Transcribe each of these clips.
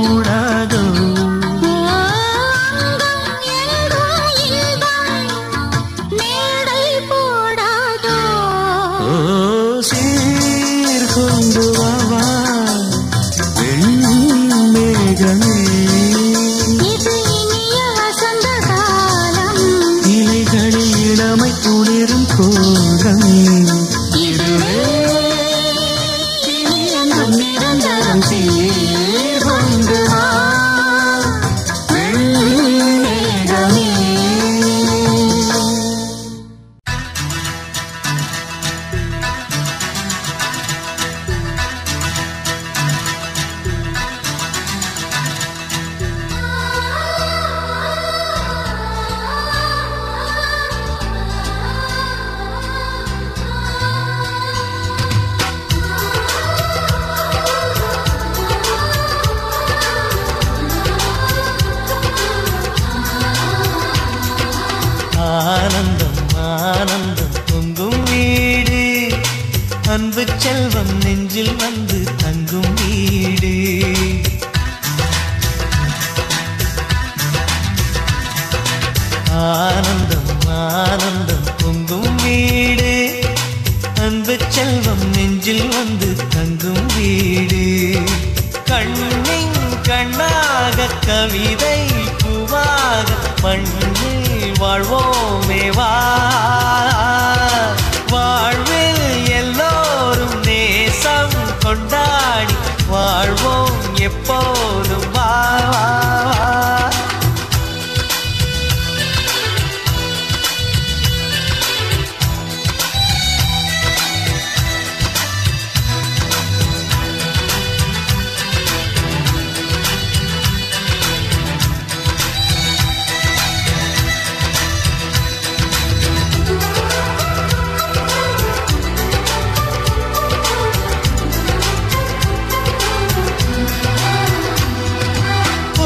கூடாதோ சீர்கொண்டு வாவா வெண்மேகமே இது இனிய வசந்த காலம் இலைகளில் இளமை குளிரும் கோலம் இதுவே இனியங்கும் நிரந்தரம் சீர்கொண்டு வா வெண்மேகமே. ஆனந்தம் ஆனந்தம் பொங்கும் வீடு அன்பு செல்வம் நெஞ்சில் வந்து தங்கும் வீடு ஆனந்தம் ஆனந்தம் பொங்கும் வீடு அன்பு செல்வம் நெஞ்சில் வந்து தங்கும் வீடு கண்ணின் கண்ணாக கவிதை பூவாக மண்ணில் வாழ்வோமே வா வாழ்வில் எல்லோரும் நேசம் கொண்டாடி வாழ்வோம் எப்போதும் வா வா வா.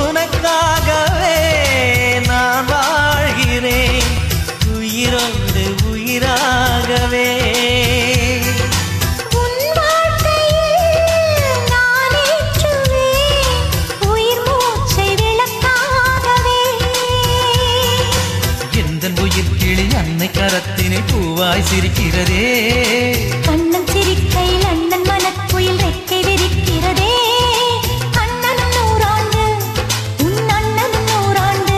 உனக்காகவே நான் வாழ்கிறேன் உயிரோடு உயிராகவே உன் வாழ்க்கையில் நான் ஏற்றுவேன் உயிர் மூச்சை விளக்காகவே எந்தன் உயிர் கிளி அன்னை கரத்தினில் பூவாய் சிரிக்கிறதே கண்ணன் சிரிக்கையில் அண்ணன் மனக்குயில் ரெக்கை விரிக்கிறதே அண்ணனும் நூறாண்டு உன் அண்ணனும் நூறாண்டு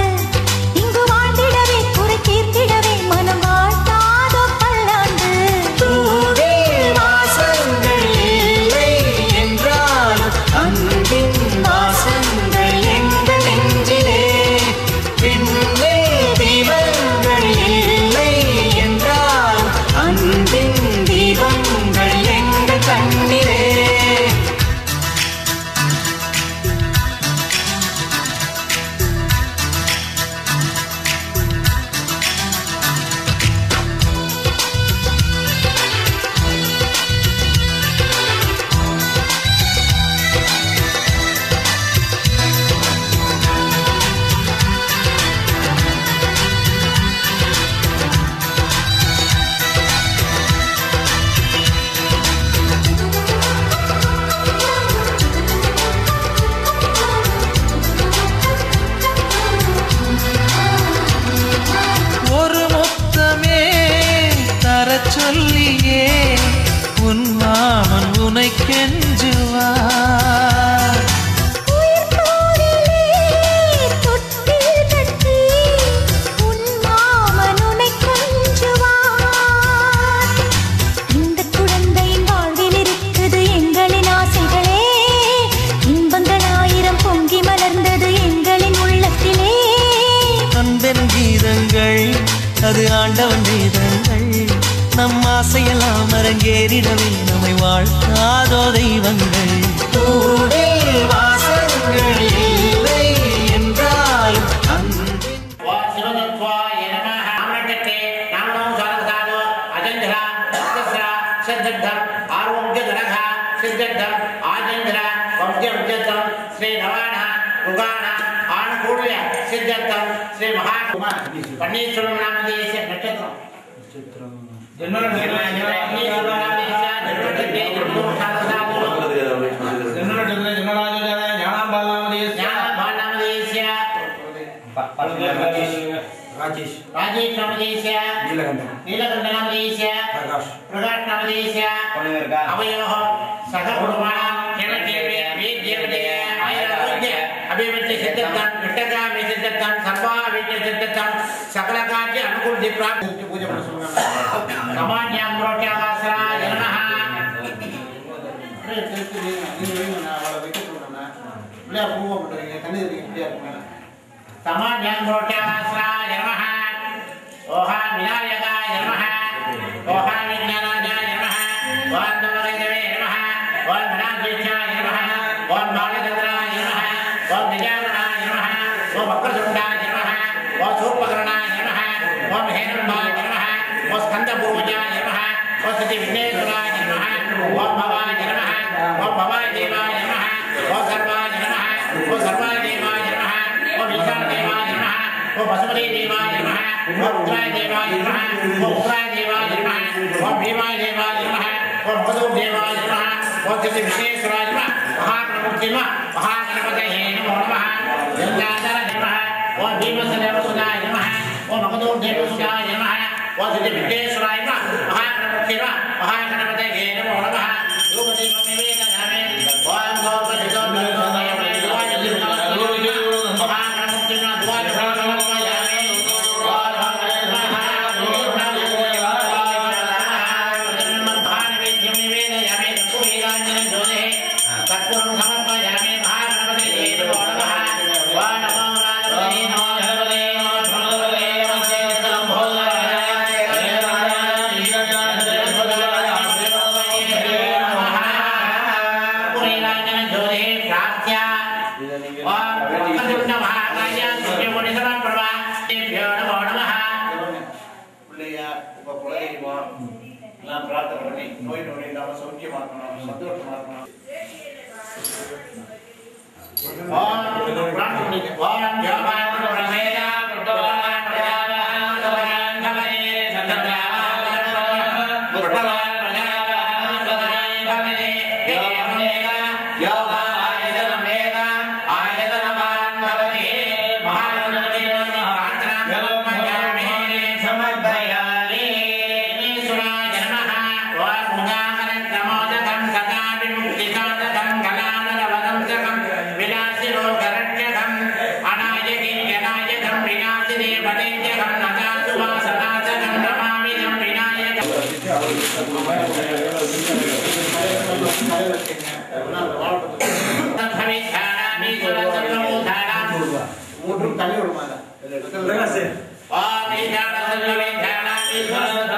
இங்கு வாழ்ந்திடவே குறை தீர்த்திடவே மனம் வாழ்த்தாதோ பல்லாண்டு பூவில் வாசங்கள் இல்லை என்றாலும் அன்பின் வாசங்கள் எங்கள் நெஞ்சிலே விண்ணே தீபங்கள் இல்லை என்றாலும் அன்பின் தீபங்கள் எங்கள் கண்ணிலே. ஒரு முத்தமே தரச் சொல்லியே உன் மாமன் உனை கெஞ்சுவார் உயிர் போரிலே தொட்டில் கட்டி உன் மாமன் உன்னை கொஞ்சுவார் இந்த குழந்தையின் வாழ்வில் இருக்குது எங்களின் ஆசைகளே இன்பங்கள் ஆயிரம் பொங்கி மலர்ந்தது எங்களின் உள்ளத்திலே அன்பென் கீதங்கள் அது ஆண்டவன் வேதங்கள் நம் ஆசையெல்லாம் அரங்கேறிடவே நம்மை வாழ்த்தாதோ தெய்வங்கள் பூவில் வாசங்கள் இல்லை என்றாலும் அன்பின் श्री नवाना रुगाना आनुकूल्य सिद्धत्तम श्री महाकुमार पन्नीरसेल्वम नामधेयस्य नक्षत्रम जन्मनक्षत्र राजेश नामधेयस्य नीलकंठ नामधेयस्य प्रकाश नामधेयस्य अवयोः सहकुटुम्बानां केवलदेवे वेद्यवदे आयुर्वेद्य अभिवृद्धि सिद्धतां विष्टकामे सिद्धतां सर्वाविद्य सिद्धतां सकलकार्य अनुकूलति प्राप्ति पूजा सामान्यं प्रोट्यावासराय नमः सामान्यं प्रोट्यावासराय नमः ओहा विनायकाय नमः ओहा विज्ञानाय नमः ओम नमः नमः ओम धनाध्यक्षाय नमः ओम बालचंद्राय नमः ओम गजाननाय नमः ओम वक्रतुंडाय नमः ओम सूर्पकर्णाय नमः ओम हेरम्बाय नमः ओम स्कंदपूर्वजाय नमः ओम सतिविघ्नेश्वराय नमः ओम भवाय नमः ओम भवाय देवाय नमः ओम सर्वाय नमः ओम सर्वाय देवाय नमः ओम ईशान देवाय नमः ओम वसुमती देवाय नमः ओम रुद्राय देवाय नमः ओम उग्राय देवाय नमः ओम भीमाय देवाय नमः ओम मधुर देवाय नमः ओम श्री विघ्नेश्वराय नमः महागणपति नमः महागणपतये नमो नमः गंगाधर नमः ओम भीमसेनवसुदाय नमः ओम मधुर देवसुदाय नमः ओम श्री विघ्नेश्वराय नमः महागणपति नमः महागणपतये नमो नमः रूपदीपं निवेदयामि ओम गौपतितो नमोदयमे महागणपति नमः द्वादशमहायामि तत्पुरं समर्पयामि महागणपतये नमो नमः वा नमो राजपतये नमो धनपतये नमो धनपतये नमो चेतनं भोजनाय पुरीराजन ज्योतिः प्राप्त्या ओम वक्रतुण्ड महाकाय सूर्यकोटिसमप्रभा तेभ्यो नमो नमः பிள்ளையா உங்க குலதெய்வா எல்லாம் பிரார்த்தனை பண்ணி நோய் நொடி இல்லாம சௌக்கியமா இருக்கணும் சந்தோஷமா இருக்கணும் ஓம் பிரார்த்தனை பண்ணி ஓம் ஜோபாய பிரமேயா புத்தவான் பிரஜாவான் தவரான் கவனே சந்தத்ராவான் புத்தவான் பிரஜாவான் தவரான் கவனே யோகமேகா யோகாயதனமேகா ஆயதனவான் கவனே மகாகணபதி நமः பிரார்த்தனாம் समर्पयामि ईश्वराय नमः ओम मुदामरत्नमोदकं सदा विमुक्तिसाधकं कलानरवदंसकं विलासिरोगरण्यकं अनायकीयनायकं विनाशिदेवदैत्यकं नगासुवासनाशकं नमामिदं विनायकं भविष्यामि सर्वभूतानां मूढं तले उडमाला ओम ईशानसर्वविद्यानां ओम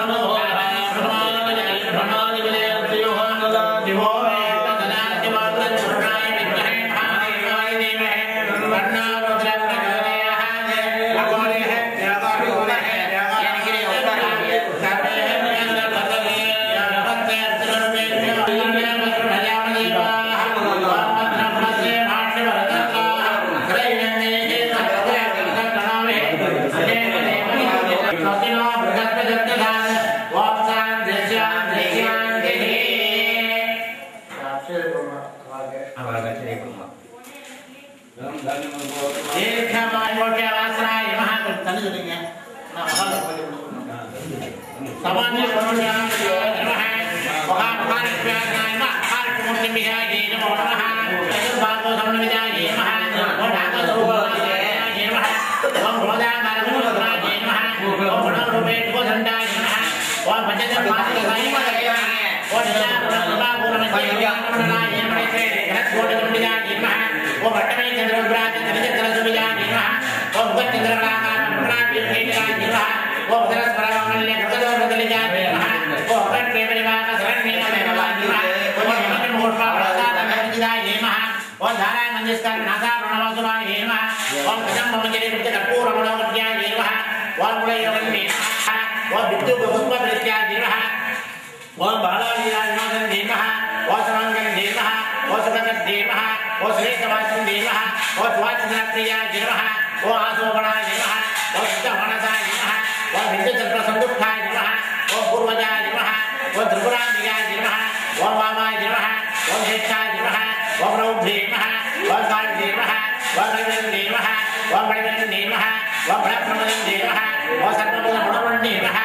ஓம் மணிவண்ணே நமஹ ஓம் பிரம்மணே நமஹ ஓம் சர்வபூதகுணமணே நமஹ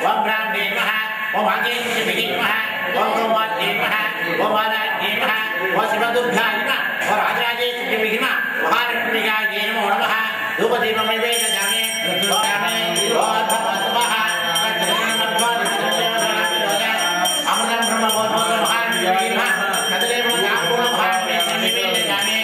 ஓம் பிராமே நமஹ ஓம் ஆகேந்திரே நமஹ ஓம் கோமாத்யே நமஹ ஓம் வாதாத்யே நமஹ ஓம் சிவதுர்காய நமஹ ஓம் ராஜராஜேஸ்வரி நமஹ மகாலட்சுமிகாய நமஹ தூபதீபமே வேதஜாமே ஓம் ஓம் நமஹ அமரம் பிரம்ம போதோ மகாலட்சுமி நமஹ கதலே மகாபூர்ண மகாலட்சுமி வேதஜாமே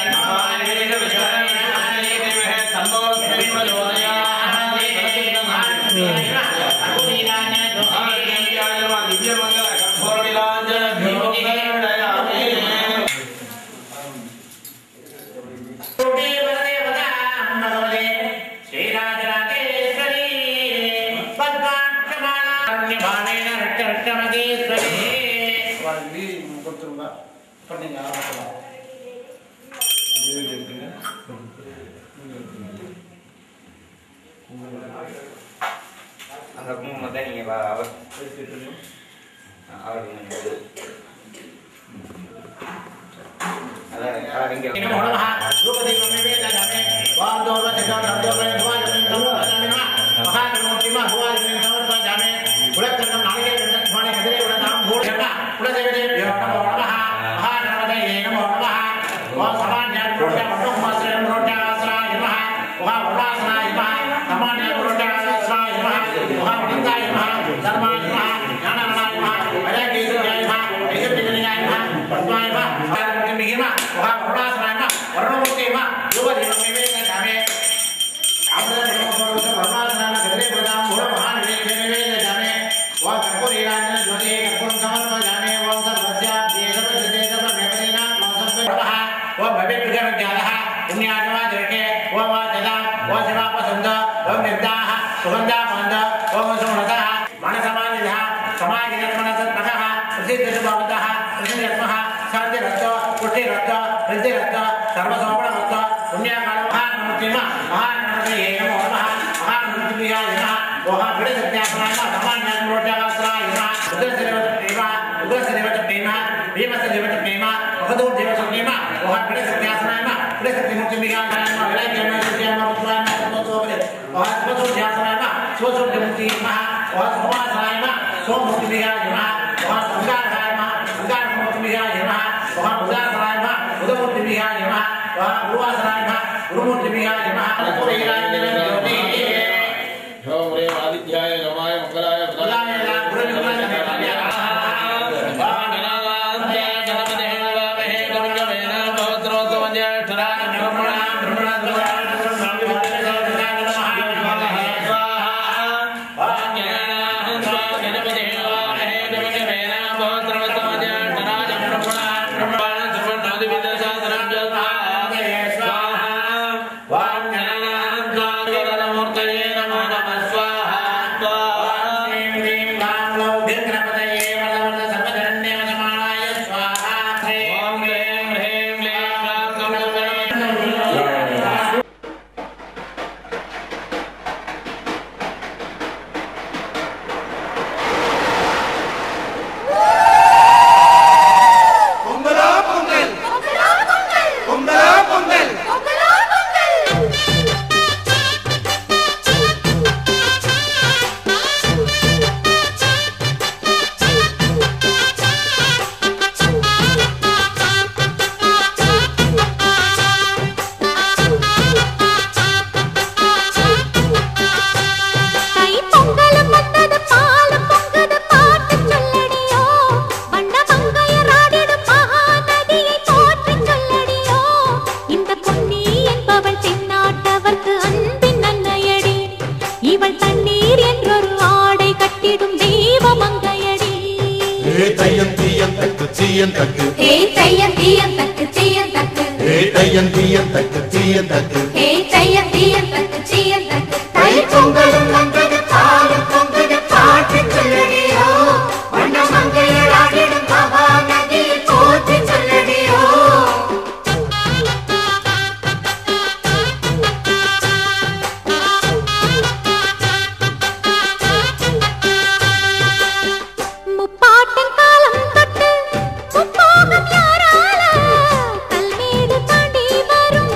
கல்மேடு தாண்டி வரும்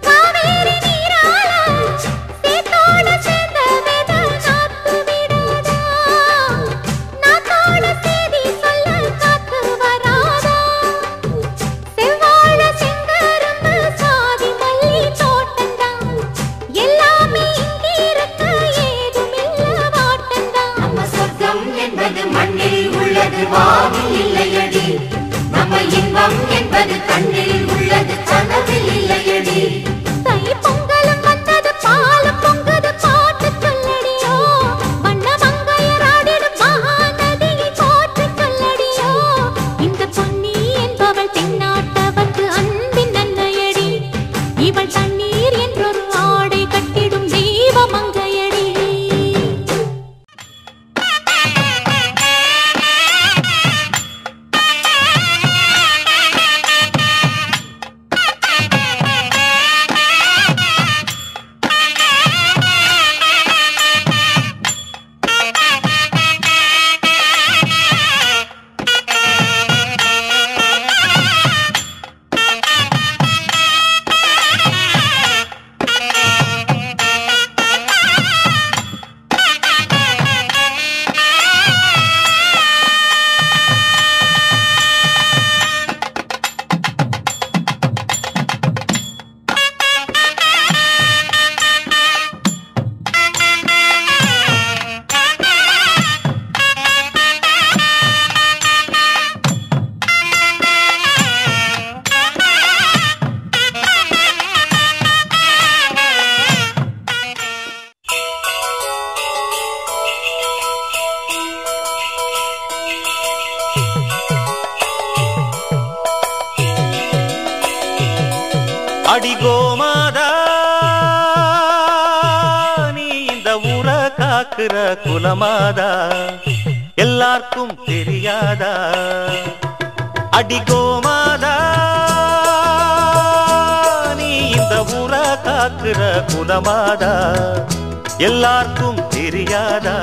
காவேரி நீரால கண்ணீர் என்றொரு ஆடை கட்டிடும் தெய்வ மங்கையடி. அடிகோமாதா நீ இந்த ஊர காக்குற குலமாதா எல்லாருக்கும் தெரியாதா? அடிகோமாதா நீ இந்த ஊர காக்குற குலமாதா எல்லாருக்கும் தெரியாதா?